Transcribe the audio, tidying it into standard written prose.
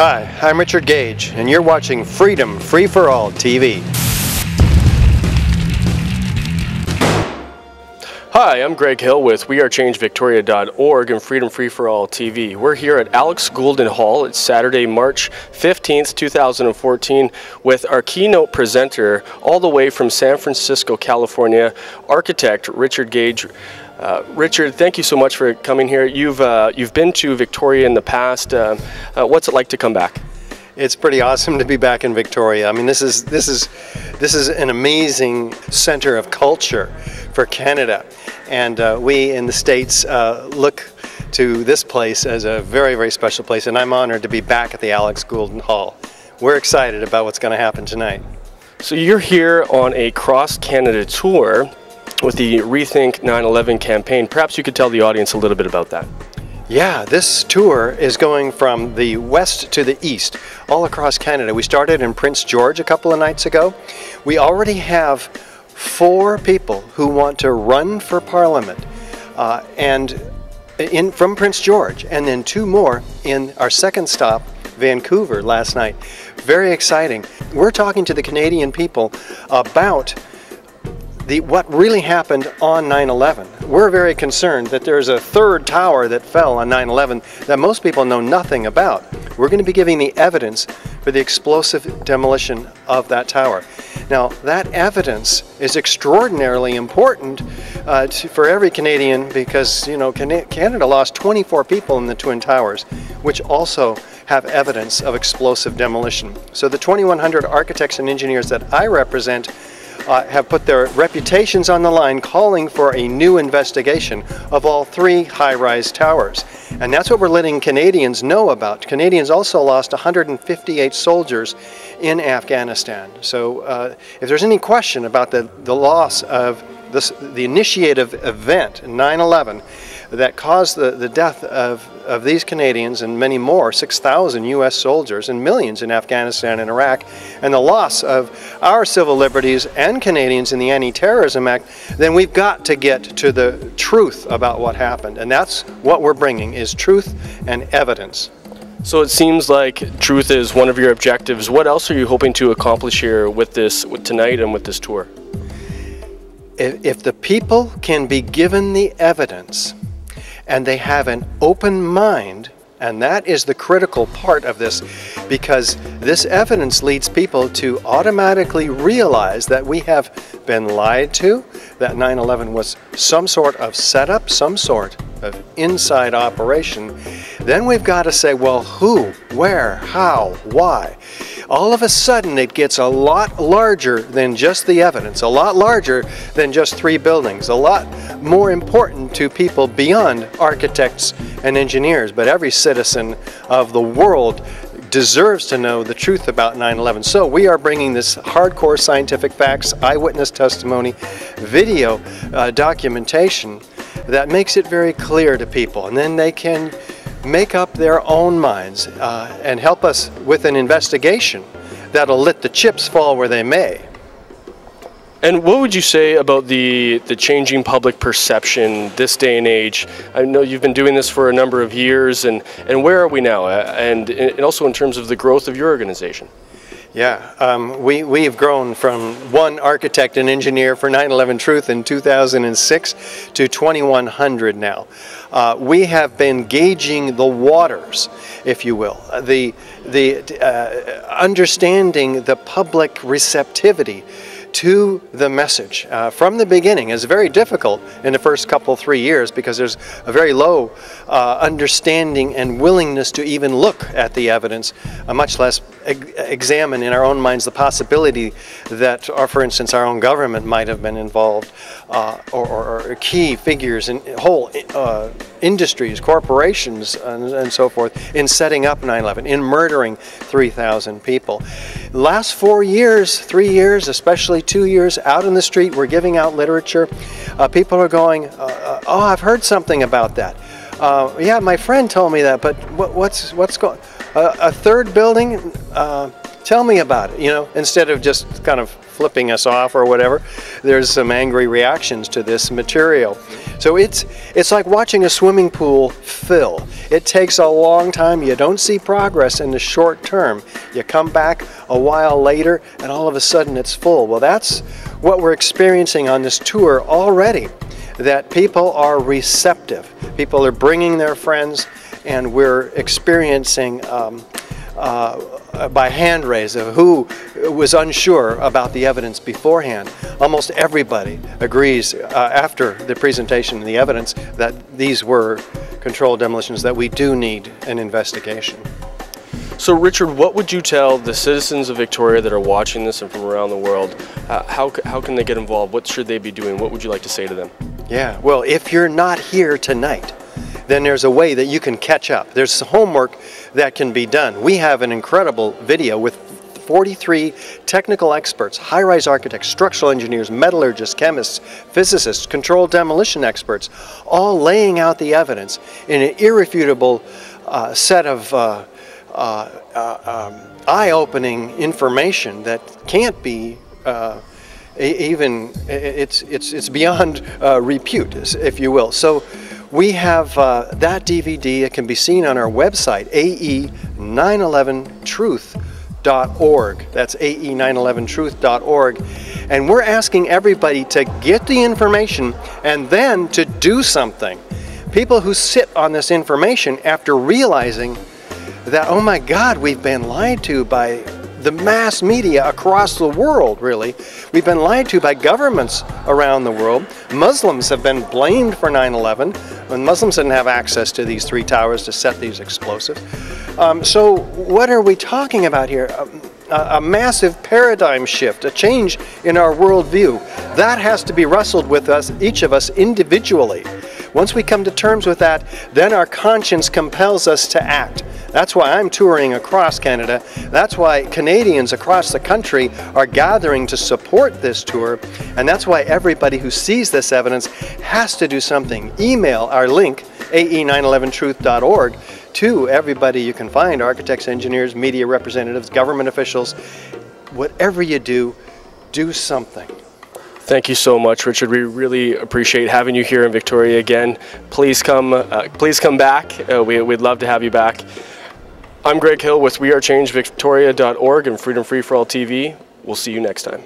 Hi, I'm Richard Gage, and you're watching Freedom Free for All TV. Hi, I'm Greg Hill with wearechange.victoria.org and Freedom Free for All TV. We're here at Alex Goulden Hall. It's Saturday, March 15th, 2014, with our keynote presenter all the way from San Francisco, California, architect Richard Gage. Richard, thank you so much for coming here. You've been to Victoria in the past. What's it like to come back? It's pretty awesome to be back in Victoria. I mean, this is an amazing center of culture for Canada, and we in the States look to this place as a very, very special place, and I'm honored to be back at the Alex Goulden Hall. We're excited about what's going to happen tonight. So you're here on a cross-Canada tour with the Rethink 9/11 campaign. Perhaps you could tell the audience a little bit about that. Yeah, this tour is going from the west to the east, all across Canada. We started in Prince George a couple of nights ago. We already have 4 people who want to run for Parliament from Prince George, and then 2 more in our second stop, Vancouver, last night. Very exciting. We're talking to the Canadian people about what really happened on 9/11. We're very concerned that there's a 3rd tower that fell on 9/11 that most people know nothing about. We're going to be giving the evidence for the explosive demolition of that tower. Now, that evidence is extraordinarily important for every Canadian because, you know, Canada lost 24 people in the Twin Towers, which also have evidence of explosive demolition. So the 2,100 architects and engineers that I represent have put their reputations on the line calling for a new investigation of all 3 high-rise towers. And that's what we're letting Canadians know about. Canadians also lost 158 soldiers in Afghanistan. So if there's any question about the loss of the initiative event, 9/11, that caused the death of these Canadians and many more, 6,000 U.S. soldiers and millions in Afghanistan and Iraq, and the loss of our civil liberties and Canadians in the Anti-Terrorism Act, then we've got to get to the truth about what happened. And that's what we're bringing, is truth and evidence. So it seems like truth is one of your objectives. What else are you hoping to accomplish here with tonight and with this tour? If the people can be given the evidence and they have an open mind, and that is the critical part of this, because this evidence leads people to automatically realize that we have been lied to, that 9/11 was some sort of setup, some sort of inside operation. Then we've got to say, well, who, where, how, why? All of a sudden it gets a lot larger than just the evidence, a lot larger than just 3 buildings, a lot more important to people beyond architects and engineers. But every citizen of the world deserves to know the truth about 9/11. So we are bringing this hardcore scientific facts, eyewitness testimony, video documentation that makes it very clear to people, and then they can make up their own minds and help us with an investigation that'll let the chips fall where they may. And what would you say about the changing public perception this day and age? I know you've been doing this for a number of years, and where are we now? And also in terms of the growth of your organization. Yeah, we've grown from 1 architect and engineer for 9/11 Truth in 2006 to 2,100 now. We have been gauging the waters, if you will, understanding the public receptivity to the message from the beginning. Is very difficult in the first couple 3 years because there's a very low understanding and willingness to even look at the evidence, much less examine in our own minds the possibility that, for instance, our own government might have been involved, or key figures in whole industries, corporations, and so forth, in setting up 9/11, in murdering 3,000 people. Last 4 years, 3 years, especially 2 years, out in the street, we're giving out literature. People are going, oh, I've heard something about that. Yeah, my friend told me that, but what's going on? A 3rd building? Tell me about it, you know, instead of just kind of flipping us off or whatever. There's some angry reactions to this material. So it's like watching a swimming pool fill. It takes a long time. You don't see progress in the short term. You come back a while later and all of a sudden it's full. Well, that's what we're experiencing on this tour already, that people are receptive. People are bringing their friends, and we're experiencing by hand raise of who was unsure about the evidence beforehand. Almost everybody agrees after the presentation of the evidence that these were controlled demolitions, that we do need an investigation. So Richard, what would you tell the citizens of Victoria that are watching this and from around the world? How can they get involved? What should they be doing? What would you like to say to them? Yeah, well, if you're not here tonight, then there's a way that you can catch up. There's homework that can be done. We have an incredible video with 43 technical experts, high-rise architects, structural engineers, metallurgists, chemists, physicists, controlled demolition experts, all laying out the evidence in an irrefutable set of eye-opening information that can't be it's beyond repute, if you will. So we have that DVD. It can be seen on our website, ae911truth.org. That's ae911truth.org. And we're asking everybody to get the information and then to do something. People who sit on this information after realizing that, oh my God, we've been lied to by the mass media across the world, really. We've been lied to by governments around the world. Muslims have been blamed for 9/11 when Muslims didn't have access to these 3 towers to set these explosives. So what are we talking about here? A massive paradigm shift, a change in our worldview. That has to be wrestled with us, each of us individually. Once we come to terms with that, then our conscience compels us to act. That's why I'm touring across Canada. That's why Canadians across the country are gathering to support this tour. And that's why everybody who sees this evidence has to do something. Email our link, ae911truth.org, to everybody you can find, architects, engineers, media representatives, government officials. Whatever you do, do something. Thank you so much, Richard. We really appreciate having you here in Victoria again. Please come back. We'd love to have you back. I'm Greg Hill with WeAreChangeVictoria.org and Freedom Free for All TV. We'll see you next time.